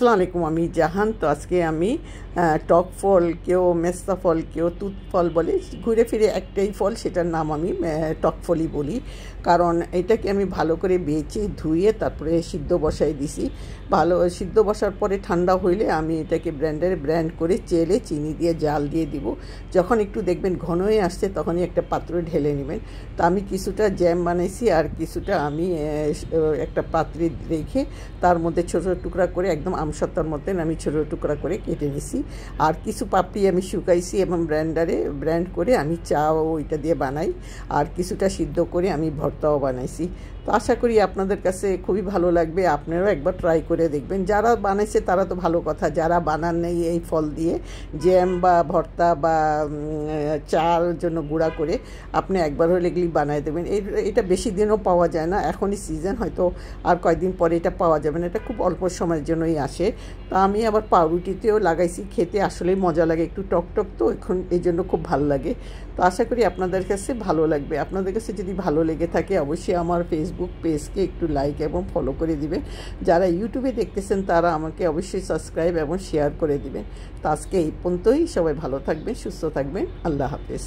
আসসালামু আলাইকুম। আমি জাহান। তো আজকে আমি টক ফল, কেউ মেস্তা ফল, কেউ তুত ফল বলে, ঘুরে ফিরে একটাই ফল, সেটার নাম আমি টক ফলই বলি। কারণ এটাকে আমি ভালো করে বেছে ধুয়ে তারপরে সিদ্ধ বসাই দিছি। ভালো সিদ্ধ বসার পরে ঠান্ডা হইলে আমি এটাকে ব্র্যান্ড করে চেলে চিনি দিয়ে জাল দিয়ে দিব। যখন একটু দেখবেন ঘন হয়ে আসছে তখনই একটা পাত্রে ঢেলে নেবেন। তো আমি কিছুটা জ্যাম বানাইছি আর কিছুটা আমি একটা পাত্রে রেখে তার মধ্যে ছোটো টুকরা করে একদম আমসত্তার মতন আমি ছোটো টুকরা করে কেটে নিছি। আর কিছু পাপড়ি আমি শুকাইছি এবং ব্র্যান্ড করে আমি চাও ওইটা দিয়ে বানাই। আর কিছুটা সিদ্ধ করে আমি ভর্তাও বানাইছি। তো আশা করি আপনাদের কাছে খুবই ভালো লাগবে, আপনারাও একবার ট্রাই করে দেখবেন। যারা বানাইছে তারা তো ভালো কথা, যারা বানান নেই এই ফল দিয়ে জ্যাম বা ভর্তা বা চার জন্য গুঁড়া করে আপনি একবার হলে এগুলি বানাই দেবেন। এটা বেশি দিনও পাওয়া যায় না, এখনই সিজন, হয়তো আর কয়েকদিন পরে এটা পাওয়া যাবে না। এটা খুব অল্প সময়ের জন্যই আসে। তো আমি আবার পাউরুটিতেও লাগাইছি, খেতে আসলেই মজা লাগে, একটু টকটক তো এখন এই জন্য খুব ভালো লাগে। তো আশা করি আপনাদের কাছে ভালো লাগবে। আপনাদের কাছে যদি ভালো লেগে থাকে অবশ্যই আমার ফেসবুক পেজকে একটু লাইক এবং ফলো করে দিবেন। যারা ইউটিউবে দেখতেছেন তারা আমাকে অবশ্যই সাবস্ক্রাইব এবং শেয়ার করে দিবেন। তো আজকে এই পর্যন্তই। সবাই ভালো থাকবেন, সুস্থ থাকবেন। আল্লাহ হাফেজ।